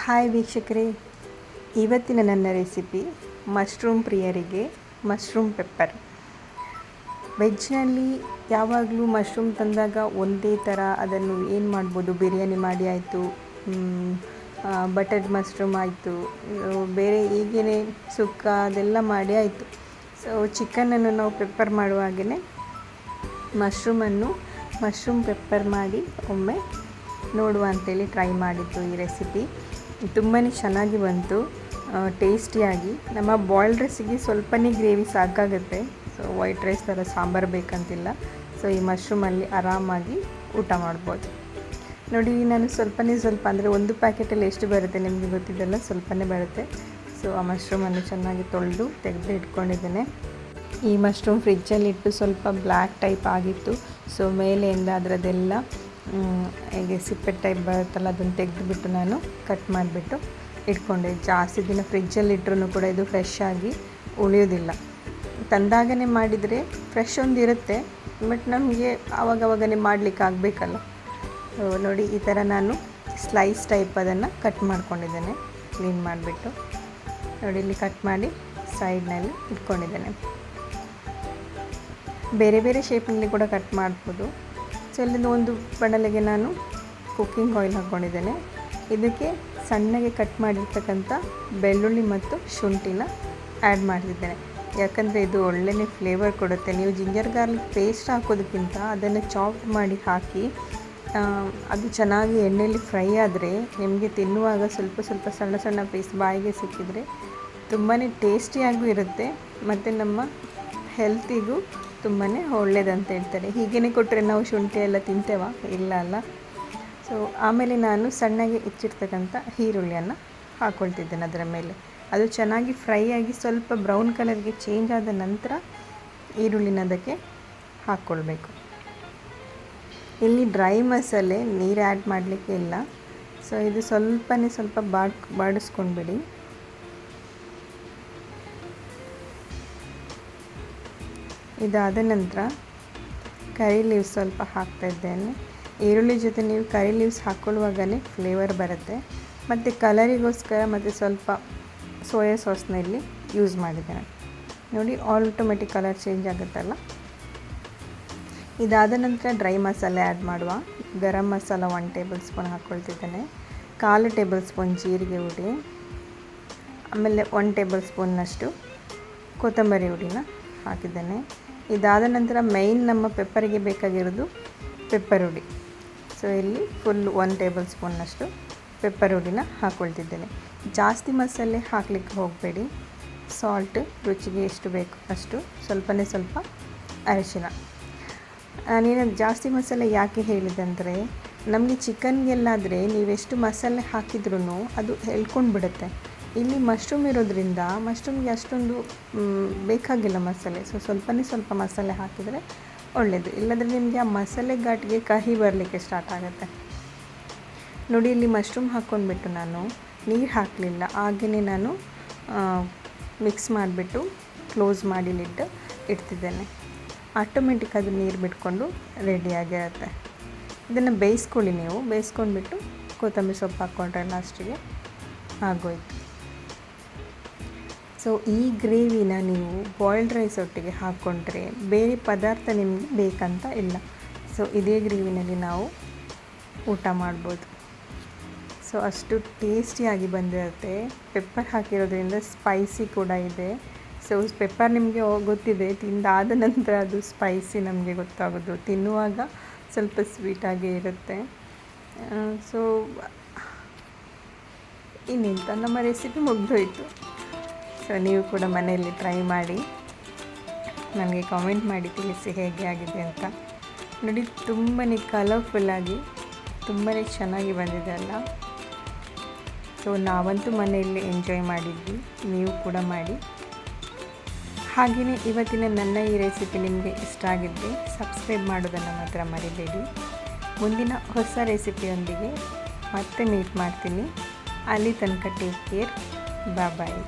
Hi ವೀಕ್ಷಕರೇ, ಇವತ್ತಿನ ನನ್ನ ರೆಸಿಪಿ ಮಶ್ರೂಮ್ ಪ್ರಿಯರಿಗೆ ಮಶ್ರೂಮ್ ಪೆಪ್ಪರ್. ವೆಜ್ನಲ್ಲಿ ಯಾವಾಗಲೂ ಮಶ್ರೂಮ್ ತಂದಾಗ ಒಂದೇ ಥರ ಅದನ್ನು ಏನು ಮಾಡ್ಬೋದು, ಬಿರಿಯಾನಿ ಮಾಡಿ ಆಯಿತು, ಬಟರ್ ಮಶ್ರೂಮ್ ಆಯಿತು, ಬೇರೆ ಹೀಗೇ ಸುಕ್ಕ ಅದೆಲ್ಲ ಮಾಡಿ ಆಯಿತು. ಸೊ ಚಿಕನನ್ನು ನಾವು ಪೆಪ್ಪರ್ ಮಾಡುವಾಗೇ ಮಶ್ರೂಮ್ ಪೆಪ್ಪರ್ ಮಾಡಿ ಒಮ್ಮೆ ನೋಡುವ ಅಂತೇಳಿ ಟ್ರೈ ಮಾಡಿದ್ದು. ಈ ರೆಸಿಪಿ ತುಂಬಾ ಚೆನ್ನಾಗಿ ಬಂತು, ಟೇಸ್ಟಿಯಾಗಿ. ನಮ್ಮ ಬಾಯ್ಲ್ಡ್ ರೈಸಿಗೆ ಸ್ವಲ್ಪನೇ ಗ್ರೇವಿ ಸಾಕಾಗುತ್ತೆ. ಸೊ ವೈಟ್ ರೈಸ್ ಥರ ಸಾಂಬಾರು ಬೇಕಂತಿಲ್ಲ. ಸೊ ಈ ಮಶ್ರೂಮಲ್ಲಿ ಆರಾಮಾಗಿ ಊಟ ಮಾಡ್ಬೋದು. ನೋಡಿ, ನಾನು ಸ್ವಲ್ಪ ಅಂದರೆ ಒಂದು ಪ್ಯಾಕೆಟಲ್ಲಿ ಎಷ್ಟು ಬರುತ್ತೆ ನಿಮಗೆ ಗೊತ್ತಿದ್ದಲ್ಲ, ಸ್ವಲ್ಪನೇ ಬರುತ್ತೆ. ಸೊ ಆ ಮಶ್ರೂಮನ್ನು ಚೆನ್ನಾಗಿ ತೊಳೆದು ತೆಗೆದು ಇಟ್ಕೊಂಡಿದ್ದೇನೆ. ಈ ಮಶ್ರೂಮ್ ಫ್ರಿಜ್ಜಲ್ಲಿಟ್ಟು ಸ್ವಲ್ಪ ಬ್ಲ್ಯಾಕ್ ಟೈಪ್ ಆಗಿತ್ತು. ಸೊ ಮೇಲೆಯಿಂದ ಅದರದ್ದೆಲ್ಲ ಹೀಗೆ ಸಿಪ್ಪೆ ಟೈಪ್ ಬರುತ್ತಲ್ಲ, ಅದನ್ನು ತೆಗೆದುಬಿಟ್ಟು ನಾನು ಕಟ್ ಮಾಡಿಬಿಟ್ಟು ಇಟ್ಕೊಂಡೆ. ಜಾಸ್ತಿ ದಿನ ಫ್ರಿಜ್ಜಲ್ಲಿ ಇಟ್ಟರೂ ಕೂಡ ಇದು ಫ್ರೆಶ್ ಆಗಿ ಉಳಿಯೋದಿಲ್ಲ. ತಂದಾಗನೇ ಮಾಡಿದರೆ ಫ್ರೆಶ್ ಒಂದು ಇರುತ್ತೆ, ಬಟ್ ನಮಗೆ ಆವಾಗವಾಗನೇ ಮಾಡಲಿಕ್ಕೆ ಆಗಬೇಕಲ್ಲ. ನೋಡಿ, ಈ ಥರ ನಾನು ಸ್ಲೈಸ್ ಟೈಪ್ ಅದನ್ನು ಕಟ್ ಮಾಡ್ಕೊಂಡಿದ್ದೇನೆ. ಕ್ಲೀನ್ ಮಾಡಿಬಿಟ್ಟು ನೋಡಿ, ಇಲ್ಲಿ ಕಟ್ ಮಾಡಿ ಸೈಡ್ನಲ್ಲಿ ಇಟ್ಕೊಂಡಿದ್ದೇನೆ. ಬೇರೆ ಬೇರೆ ಶೇಪ್ನಲ್ಲಿ ಕೂಡ ಕಟ್ ಮಾಡ್ಬೋದು. ಸೊ ಇಲ್ಲಿಂದ ಒಂದು ಬಣಲೆಗೆ ನಾನು ಕುಕ್ಕಿಂಗ್ ಆಯಿಲ್ ಹಾಕ್ಕೊಂಡಿದ್ದೇನೆ. ಇದಕ್ಕೆ ಸಣ್ಣಗೆ ಕಟ್ ಮಾಡಿರ್ತಕ್ಕಂಥ ಬೆಳ್ಳುಳ್ಳಿ ಮತ್ತು ಶುಂಠಿನ ಆ್ಯಡ್ ಮಾಡ್ತಿದ್ದೇನೆ. ಯಾಕಂದರೆ ಇದು ಒಳ್ಳೆಯೇ ಫ್ಲೇವರ್ ಕೊಡುತ್ತೆ. ನೀವು ಜಿಂಜರ್ ಗಾರ್ಲಿಕ್ ಪೇಸ್ಟ್ ಹಾಕೋದಕ್ಕಿಂತ ಅದನ್ನು ಚಾಪ್ ಮಾಡಿ ಹಾಕಿ ಅದು ಚೆನ್ನಾಗಿ ಎಣ್ಣೆಯಲ್ಲಿ ಫ್ರೈ ಆದರೆ ನಿಮಗೆ ತಿನ್ನುವಾಗ ಸ್ವಲ್ಪ ಸಣ್ಣ ಸಣ್ಣ ಪೀಸ್ ಬಾಯಿಗೆ ಸಿಕ್ಕಿದರೆ ತುಂಬಾ ಟೇಸ್ಟಿಯಾಗೂ ಇರುತ್ತೆ ಮತ್ತು ನಮ್ಮ ಹೆಲ್ತಿಗೂ ತುಂಬಾ ಒಳ್ಳೆಯದಂತ ಹೇಳ್ತಾರೆ. ಹೀಗೇ ಕೊಟ್ಟರೆ ನಾವು ಶುಂಠಿ ಎಲ್ಲ ತಿಂತೇವಾ? ಇಲ್ಲ ಅಲ್ಲ. ಸೊ ಆಮೇಲೆ ನಾನು ಸಣ್ಣಗೆ ಹೆಚ್ಚಿರ್ತಕ್ಕಂಥ ಈರುಳ್ಳಿಯನ್ನು ಹಾಕ್ಕೊಳ್ತಿದ್ದೇನೆ ಅದರ ಮೇಲೆ. ಅದು ಚೆನ್ನಾಗಿ ಫ್ರೈ ಆಗಿ ಸ್ವಲ್ಪ ಬ್ರೌನ್ ಕಲರ್ಗೆ ಚೇಂಜ್ ಆದ ನಂತರ ಈರುಳ್ಳಿನ ಅದಕ್ಕೆ ಹಾಕ್ಕೊಳ್ಬೇಕು. ಇಲ್ಲಿ ಡ್ರೈ ಮಸಾಲೆ ನೀರು ಆ್ಯಡ್ ಮಾಡಲಿಕ್ಕೆ ಇಲ್ಲ. ಸೊ ಇದು ಸ್ವಲ್ಪ ಬಾಡಿಸ್ಕೊಂಡ್ಬಿಡಿ. ಇದಾದ ನಂತರ ಕರಿ ಲೀವ್ಸ್ ಸ್ವಲ್ಪ ಹಾಕ್ತಾಯಿದ್ದೇನೆ. ಈರುಳ್ಳಿ ಜೊತೆ ನೀವು ಕರಿ ಲೀವ್ಸ್ ಹಾಕ್ಕೊಳ್ಳುವಾಗಲೇ ಫ್ಲೇವರ್ ಬರುತ್ತೆ. ಮತ್ತು ಕಲರಿಗೋಸ್ಕರ ಮತ್ತು ಸ್ವಲ್ಪ ಸೋಯಾ ಸಾಸ್ನ ಇಲ್ಲಿ ಯೂಸ್ ಮಾಡಿದ್ದೇನೆ. ನೋಡಿ, ಆಟೋಮೆಟಿಕ್ ಕಲರ್ ಚೇಂಜ್ ಆಗುತ್ತಲ್ಲ. ಇದಾದ ನಂತರ ಡ್ರೈ ಮಸಾಲೆ ಆ್ಯಡ್ ಮಾಡುವ. ಗರಂ ಮಸಾಲ 1 ಟೇಬಲ್ ಸ್ಪೂನ್ ಹಾಕ್ಕೊಳ್ತಿದ್ದೇನೆ. 1/4 ಟೇಬಲ್ ಸ್ಪೂನ್ ಜೀರಿಗೆ ಹುಡಿ, ಆಮೇಲೆ 1 ಟೇಬಲ್ ಸ್ಪೂನ್ನಷ್ಟು ಕೊತ್ತಂಬರಿ ಹುಡಿನ ಹಾಕಿದ್ದೇನೆ. ಇದಾದ ನಂತರ ಮೈನ್ ನಮ್ಮ ಪೆಪ್ಪರಿಗೆ ಬೇಕಾಗಿರೋದು ಪೆಪ್ಪರ್ ಹುಡಿ. ಸೊ ಇಲ್ಲಿ ಫುಲ್ 1 ಟೇಬಲ್ ಸ್ಪೂನ್ನಷ್ಟು ಪೆಪ್ಪರ್ ಹುಡಿನ ಹಾಕ್ಕೊಳ್ತಿದ್ದೇನೆ. ಜಾಸ್ತಿ ಮಸಾಲೆ ಹಾಕಲಿಕ್ಕೆ ಹೋಗಬೇಡಿ. ಸಾಲ್ಟ್ ರುಚಿಗೆ ಎಷ್ಟು ಬೇಕು ಅಷ್ಟು, ಸ್ವಲ್ಪ ಅರಿಶಿನ. ನೀನು ಜಾಸ್ತಿ ಮಸಾಲೆ ಯಾಕೆ ಹೇಳಿದಂದರೆ, ನಮಗೆ ಚಿಕನ್ಗೆಲ್ಲಾದರೆ ನೀವೆಷ್ಟು ಮಸಾಲೆ ಹಾಕಿದ್ರೂ ಅದು ಎಳ್ಕೊಂಡು ಬಿಡುತ್ತೆ. ಇಲ್ಲಿ ಮಶ್ರೂಮ್ ಇರೋದ್ರಿಂದ ಮಶ್ರೂಮ್ಗೆ ಅಷ್ಟೊಂದು ಬೇಕಾಗಿಲ್ಲ ಮಸಾಲೆ. ಸೊ ಸ್ವಲ್ಪ ಮಸಾಲೆ ಹಾಕಿದರೆ ಒಳ್ಳೆಯದು. ಇಲ್ಲಂದರೆ ನಿಮಗೆ ಆ ಮಸಾಲೆ ಘಾಟಿಗೆ ಕಹಿ ಬರಲಿಕ್ಕೆ ಸ್ಟಾರ್ಟ್ ಆಗುತ್ತೆ. ನೋಡಿ, ಇಲ್ಲಿ ಮಶ್ರೂಮ್ ಹಾಕ್ಕೊಂಡ್ಬಿಟ್ಟು ನಾನು ನೀರು ಹಾಕಲಿಲ್ಲ, ಹಾಗೆಯೇ ನಾನು ಮಿಕ್ಸ್ ಮಾಡಿಬಿಟ್ಟು ಕ್ಲೋಸ್ ಮಾಡಿ ಲಿಡ್ ಇಡ್ತಿದ್ದೇನೆ. ಆಟೋಮೆಟಿಕ್ ಅದು ನೀರು ಬಿಟ್ಕೊಂಡು ರೆಡಿಯಾಗಿರುತ್ತೆ. ಇದನ್ನು ಬೇಯಿಸ್ಕೊಳ್ಳಿ. ನೀವು ಬೇಯಿಸ್ಕೊಂಡ್ಬಿಟ್ಟು ಕೊತ್ತಂಬರಿ ಸೊಪ್ಪು ಹಾಕ್ಕೊಂಡ್ರೆ ಲಾಸ್ಟಿಗೆ ಆಗೋಯ್ತು. ಸೊ ಈ ಗ್ರೇವಿನ ನೀವು ಬಾಯ್ಲ್ಡ್ ರೈಸ್ ಒಟ್ಟಿಗೆ ಹಾಕ್ಕೊಂಡ್ರೆ ಬೇರೆ ಪದಾರ್ಥ ನಿಮಗೆ ಬೇಕಂತ ಇಲ್ಲ. ಸೊ ಇದೇ ಗ್ರೇವಿನಲ್ಲಿ ನಾವು ಊಟ ಮಾಡ್ಬೋದು. ಸೊ ಅಷ್ಟು ಟೇಸ್ಟಿಯಾಗಿ ಬಂದಿರುತ್ತೆ. ಪೆಪ್ಪರ್ ಹಾಕಿರೋದ್ರಿಂದ ಸ್ಪೈಸಿ ಕೂಡ ಇದೆ. ಸೊ ಪೆಪ್ಪರ್ ನಿಮಗೆ ಗೊತ್ತಿದೆ, ತಿಂದಾದ ನಂತರ ಅದು ಸ್ಪೈಸಿ ನಮಗೆ ಗೊತ್ತಾಗೋದು. ತಿನ್ನುವಾಗ ಸ್ವಲ್ಪ ಸ್ವೀಟಾಗೇ ಇರುತ್ತೆ. ಸೊ ಇನ್ನಿಂತ ನಮ್ಮ ರೆಸಿಪಿ ಮುಗಿದೋಯ್ತು. ಸೊ ನೀವು ಕೂಡ ಮನೆಯಲ್ಲಿ ಟ್ರೈ ಮಾಡಿ ನನಗೆ ಕಾಮೆಂಟ್ ಮಾಡಿ ತಿಳಿಸಿ ಹೇಗೆ ಆಗಿದೆ ಅಂತ. ನೋಡಿ, ತುಂಬಾ ಕಲರ್ಫುಲ್ಲಾಗಿ ತುಂಬಾ ಚೆನ್ನಾಗಿ ಬಂದಿದೆ ಅಲ್ಲ. ಸೊ ನಾವಂತೂ ಮನೆಯಲ್ಲಿ ಎಂಜಾಯ್ ಮಾಡಿದ್ವಿ, ನೀವು ಕೂಡ ಮಾಡಿ. ಹಾಗೆಯೇ ಇವತ್ತಿನ ನನ್ನ ಈ ರೆಸಿಪಿ ನಿಮಗೆ ಇಷ್ಟ ಆಗಿದ್ದರೆ ಸಬ್ಸ್ಕ್ರೈಬ್ ಮಾಡೋದನ್ನು ಮಾತ್ರ ಮರಿಬೇಡಿ. ಮುಂದಿನ ಹೊಸ ರೆಸಿಪಿಯೊಂದಿಗೆ ಮತ್ತೆ ಮೀಟ್ ಮಾಡ್ತೀನಿ. ಅಲ್ಲಿ ತನಕ ಟೇಕ್ ಕೇರ್. ಬಾಯ್.